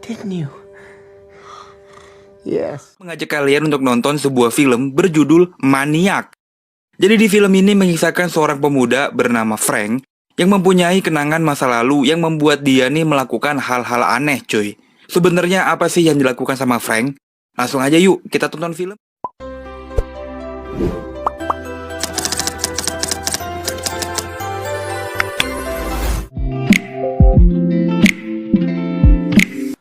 didn't you? Yes. Mengajak kalian untuk nonton sebuah film berjudul Maniak. Jadi di film ini mengisahkan seorang pemuda bernama Frank yang mempunyai kenangan masa lalu yang membuat dia nih melakukan hal-hal aneh, cuy. Sebenarnya apa sih yang dilakukan sama Frank? Langsung aja yuk kita tonton film.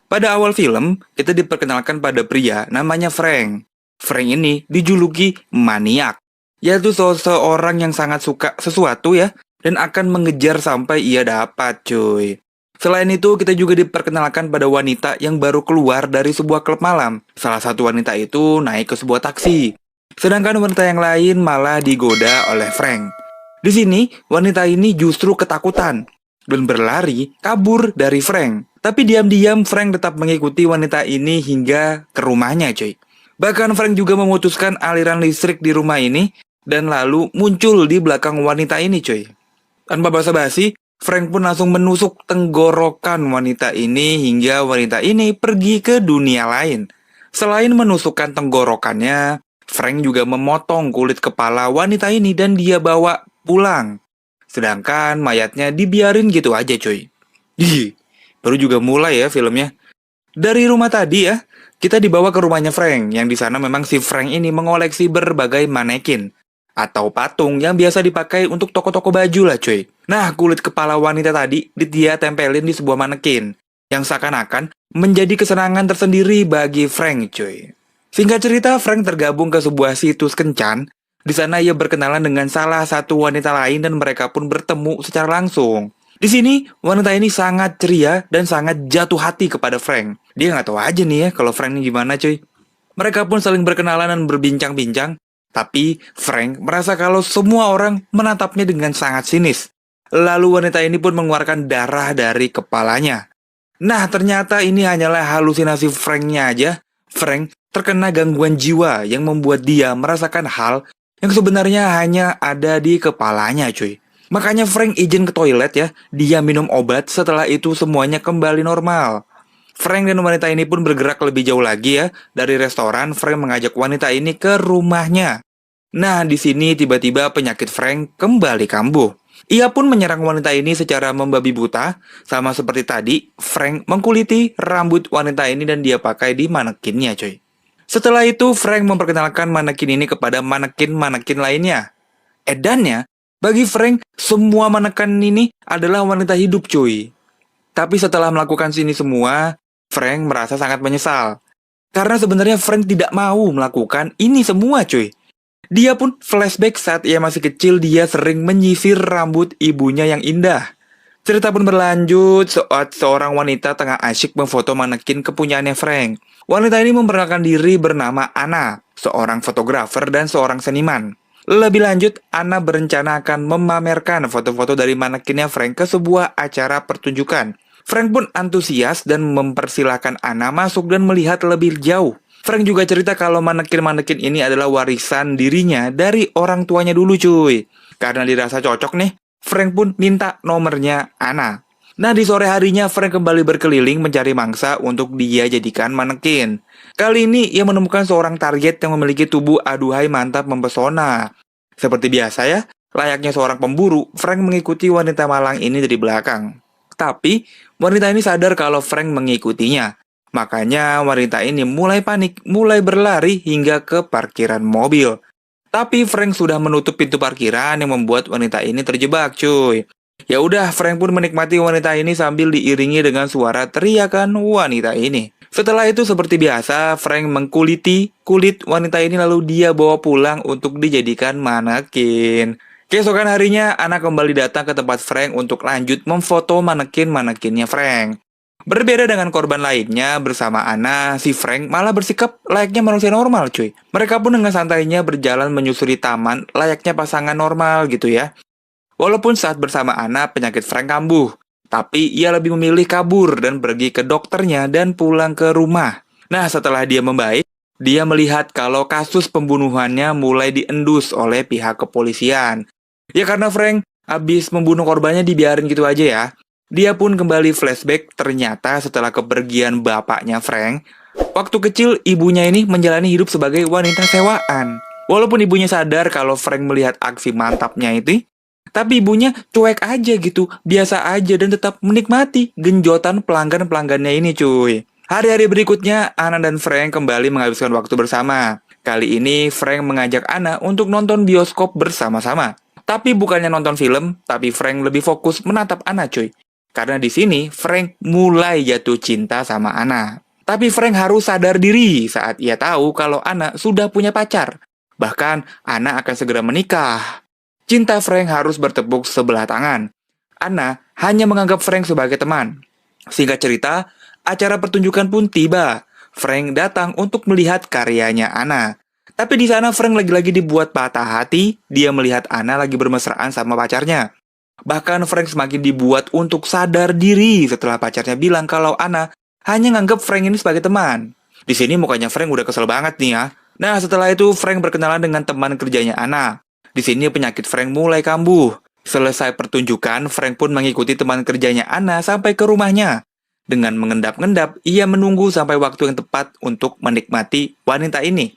Pada awal film, kita diperkenalkan pada pria namanya Frank. Frank ini dijuluki maniak, yaitu seseorang yang sangat suka sesuatu ya, dan akan mengejar sampai ia dapat, cuy. Selain itu, kita juga diperkenalkan pada wanita yang baru keluar dari sebuah klub malam. Salah satu wanita itu naik ke sebuah taksi, sedangkan wanita yang lain malah digoda oleh Frank. Di sini, wanita ini justru ketakutan dan berlari kabur dari Frank. Tapi diam-diam Frank tetap mengikuti wanita ini hingga ke rumahnya, cuy. Bahkan Frank juga memutuskan aliran listrik di rumah ini dan lalu muncul di belakang wanita ini, cuy. Tanpa basa-basi, Frank pun langsung menusuk tenggorokan wanita ini hingga wanita ini pergi ke dunia lain. Selain menusukkan tenggorokannya, Frank juga memotong kulit kepala wanita ini dan dia bawa pulang. Sedangkan mayatnya dibiarin gitu aja, cuy. Baru juga mulai ya filmnya. Dari rumah tadi ya, kita dibawa ke rumahnya Frank, yang di sana memang si Frank ini mengoleksi berbagai manekin atau patung yang biasa dipakai untuk toko-toko baju lah, cuy. Nah, kulit kepala wanita tadi dia tempelin di sebuah manekin yang seakan-akan menjadi kesenangan tersendiri bagi Frank, cuy. Singkat cerita, Frank tergabung ke sebuah situs kencan. Di sana ia berkenalan dengan salah satu wanita lain dan mereka pun bertemu secara langsung. Di sini, wanita ini sangat ceria dan sangat jatuh hati kepada Frank. Dia nggak tahu aja nih ya kalau Frank ini gimana, cuy. Mereka pun saling berkenalan dan berbincang-bincang. Tapi Frank merasa kalau semua orang menatapnya dengan sangat sinis. Lalu wanita ini pun mengeluarkan darah dari kepalanya. Nah, ternyata ini hanyalah halusinasi Franknya aja. Frank terkena gangguan jiwa yang membuat dia merasakan hal yang sebenarnya hanya ada di kepalanya, cuy. Makanya Frank izin ke toilet ya, dia minum obat, setelah itu semuanya kembali normal. Frank dan wanita ini pun bergerak lebih jauh lagi ya. Dari restoran, Frank mengajak wanita ini ke rumahnya. Nah, di sini tiba-tiba penyakit Frank kembali kambuh. Ia pun menyerang wanita ini secara membabi buta. Sama seperti tadi, Frank mengkuliti rambut wanita ini dan dia pakai di manekinnya, coy. Setelah itu, Frank memperkenalkan manekin ini kepada manekin-manekin lainnya. Edannya, bagi Frank, semua manekin ini adalah wanita hidup, cuy. Tapi setelah melakukan ini semua, Frank merasa sangat menyesal. Karena sebenarnya Frank tidak mau melakukan ini semua, cuy. Dia pun flashback saat ia masih kecil, dia sering menyisir rambut ibunya yang indah. Cerita pun berlanjut saat seorang wanita tengah asyik memfoto manekin kepunyaannya Frank. Wanita ini memperkenalkan diri bernama Anna, seorang fotografer dan seorang seniman. Lebih lanjut, Anna berencana akan memamerkan foto-foto dari manekinnya Frank ke sebuah acara pertunjukan. Frank pun antusias dan mempersilahkan Anna masuk dan melihat lebih jauh. Frank juga cerita kalau manekin-manekin ini adalah warisan dirinya dari orang tuanya dulu, cuy. Karena dirasa cocok nih, Frank pun minta nomornya Anna. Nah, di sore harinya Frank kembali berkeliling mencari mangsa untuk dia jadikan manekin. Kali ini ia menemukan seorang target yang memiliki tubuh aduhai mantap mempesona. Seperti biasa ya, layaknya seorang pemburu, Frank mengikuti wanita malang ini dari belakang. Tapi, wanita ini sadar kalau Frank mengikutinya. Makanya wanita ini mulai panik, mulai berlari hingga ke parkiran mobil. Tapi Frank sudah menutup pintu parkiran yang membuat wanita ini terjebak, cuy. Ya udah, Frank pun menikmati wanita ini sambil diiringi dengan suara teriakan wanita ini. Setelah itu seperti biasa, Frank mengkuliti kulit wanita ini lalu dia bawa pulang untuk dijadikan manekin. Keesokan harinya, Anna kembali datang ke tempat Frank untuk lanjut memfoto manekin-manekinnya Frank. Berbeda dengan korban lainnya, bersama Anna, si Frank malah bersikap layaknya manusia normal, cuy. Mereka pun dengan santainya berjalan menyusuri taman layaknya pasangan normal gitu ya. Walaupun saat bersama Anna, penyakit Frank kambuh. Tapi ia lebih memilih kabur dan pergi ke dokternya dan pulang ke rumah. Nah, setelah dia membaik, dia melihat kalau kasus pembunuhannya mulai diendus oleh pihak kepolisian. Ya karena Frank habis membunuh korbannya dibiarin gitu aja ya. Dia pun kembali flashback, ternyata setelah kepergian bapaknya Frank, waktu kecil ibunya ini menjalani hidup sebagai wanita sewaan. Walaupun ibunya sadar kalau Frank melihat aksi mantapnya itu, tapi ibunya cuek aja gitu, biasa aja dan tetap menikmati genjotan pelanggan-pelanggannya ini cuy. Hari-hari berikutnya, Anna dan Frank kembali menghabiskan waktu bersama. Kali ini Frank mengajak Anna untuk nonton bioskop bersama-sama. Tapi bukannya nonton film, tapi Frank lebih fokus menatap Anna cuy. Karena di sini Frank mulai jatuh cinta sama Anna. Tapi Frank harus sadar diri saat ia tahu kalau Anna sudah punya pacar. Bahkan Anna akan segera menikah. Cinta Frank harus bertepuk sebelah tangan. Anna hanya menganggap Frank sebagai teman. Singkat cerita, acara pertunjukan pun tiba. Frank datang untuk melihat karyanya Anna. Tapi di sana Frank lagi-lagi dibuat patah hati. Dia melihat Anna lagi bermesraan sama pacarnya. Bahkan Frank semakin dibuat untuk sadar diri setelah pacarnya bilang kalau Anna hanya nganggap Frank ini sebagai teman. Di sini mukanya Frank udah kesel banget nih ya. Nah, setelah itu Frank berkenalan dengan teman kerjanya Anna. Di sini penyakit Frank mulai kambuh. Selesai pertunjukan, Frank pun mengikuti teman kerjanya Anna sampai ke rumahnya. Dengan mengendap-endap, ia menunggu sampai waktu yang tepat untuk menikmati wanita ini.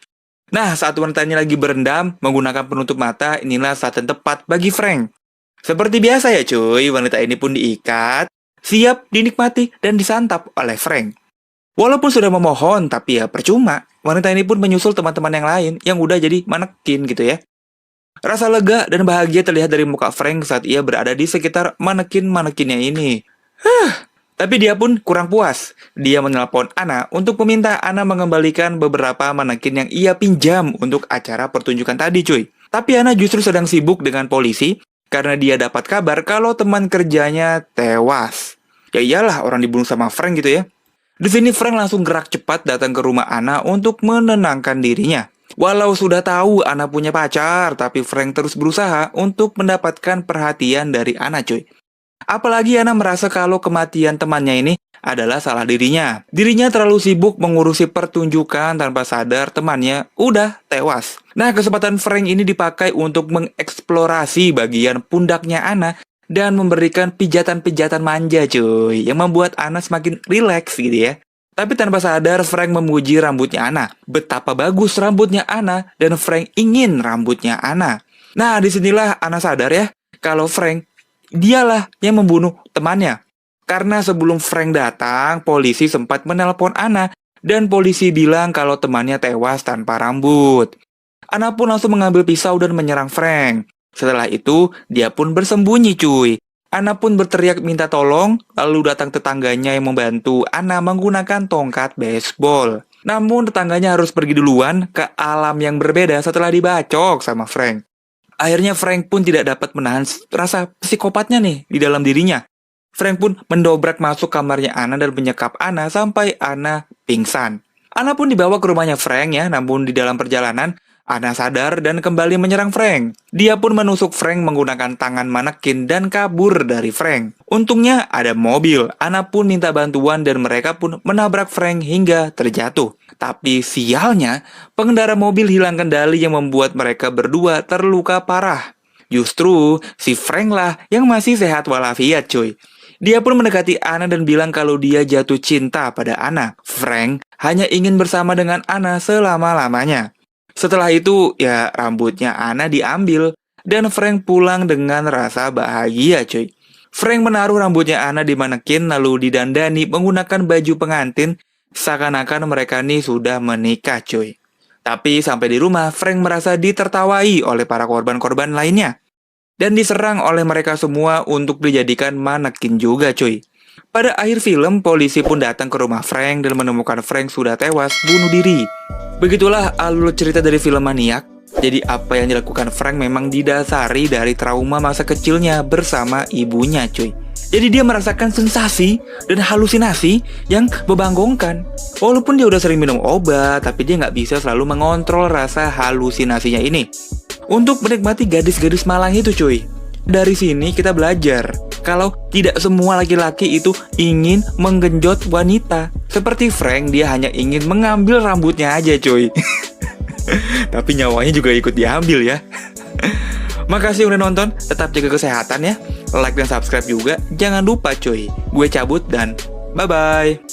Nah, saat wanita ini lagi berendam, menggunakan penutup mata, inilah saat yang tepat bagi Frank. Seperti biasa ya cuy, wanita ini pun diikat, siap dinikmati dan disantap oleh Frank. Walaupun sudah memohon, tapi ya percuma. Wanita ini pun menyusul teman-teman yang lain yang udah jadi manekin gitu ya. Rasa lega dan bahagia terlihat dari muka Frank saat ia berada di sekitar manekin-manekinnya ini. Tapi dia pun kurang puas. Dia menelpon Anna untuk meminta Anna mengembalikan beberapa manekin yang ia pinjam untuk acara pertunjukan tadi cuy. Tapi Anna justru sedang sibuk dengan polisi karena dia dapat kabar kalau teman kerjanya tewas. Ya iyalah, orang dibunuh sama Frank gitu ya. Di sini Frank langsung gerak cepat datang ke rumah Anna untuk menenangkan dirinya. Walau sudah tahu Anna punya pacar, tapi Frank terus berusaha untuk mendapatkan perhatian dari Anna cuy. Apalagi Anna merasa kalau kematian temannya ini adalah salah dirinya. Dirinya terlalu sibuk mengurusi pertunjukan tanpa sadar temannya udah tewas. Nah, kesempatan Frank ini dipakai untuk mengeksplorasi bagian pundaknya Anna dan memberikan pijatan-pijatan manja cuy, yang membuat Anna semakin rileks gitu ya. Tapi tanpa sadar Frank memuji rambutnya Anna. Betapa bagus rambutnya Anna dan Frank ingin rambutnya Anna. Nah, disinilah Anna sadar ya kalau Frank dialah yang membunuh temannya. Karena sebelum Frank datang, polisi sempat menelpon Anna dan polisi bilang kalau temannya tewas tanpa rambut. Anna pun langsung mengambil pisau dan menyerang Frank. Setelah itu, dia pun bersembunyi cuy. Anna pun berteriak minta tolong, lalu datang tetangganya yang membantu Anna menggunakan tongkat baseball. Namun tetangganya harus pergi duluan ke alam yang berbeda setelah dibacok sama Frank. Akhirnya Frank pun tidak dapat menahan rasa psikopatnya nih di dalam dirinya. Frank pun mendobrak masuk kamarnya Anna dan menyekap Anna sampai Anna pingsan. Anna pun dibawa ke rumahnya Frank ya, namun di dalam perjalanan Anna sadar dan kembali menyerang Frank. Dia pun menusuk Frank menggunakan tangan manekin dan kabur dari Frank. Untungnya ada mobil. Anna pun minta bantuan dan mereka pun menabrak Frank hingga terjatuh. Tapi sialnya, pengendara mobil hilang kendali yang membuat mereka berdua terluka parah. Justru si Frank lah yang masih sehat walafiat cuy. Dia pun mendekati Anna dan bilang kalau dia jatuh cinta pada Anna. Frank hanya ingin bersama dengan Anna selama-lamanya. Setelah itu, ya rambutnya Anna diambil dan Frank pulang dengan rasa bahagia cuy. Frank menaruh rambutnya Anna di manekin lalu didandani menggunakan baju pengantin seakan-akan mereka nih sudah menikah cuy. Tapi sampai di rumah, Frank merasa ditertawai oleh para korban-korban lainnya. Dan diserang oleh mereka semua untuk dijadikan manekin juga cuy. Pada akhir film, polisi pun datang ke rumah Frank dan menemukan Frank sudah tewas bunuh diri. Begitulah alur cerita dari film Maniak. Jadi apa yang dilakukan Frank memang didasari dari trauma masa kecilnya bersama ibunya cuy. Jadi dia merasakan sensasi dan halusinasi yang membanggongkan. Walaupun dia udah sering minum obat, tapi dia nggak bisa selalu mengontrol rasa halusinasinya ini. Untuk menikmati gadis-gadis malang itu cuy. Dari sini kita belajar kalau tidak semua laki-laki itu ingin menggenjot wanita. Seperti Frank, dia hanya ingin mengambil rambutnya aja cuy. Tapi nyawanya juga ikut diambil ya. Makasih udah nonton, tetap jaga kesehatan ya. like dan subscribe juga. Jangan lupa cuy. Gue cabut dan bye-bye.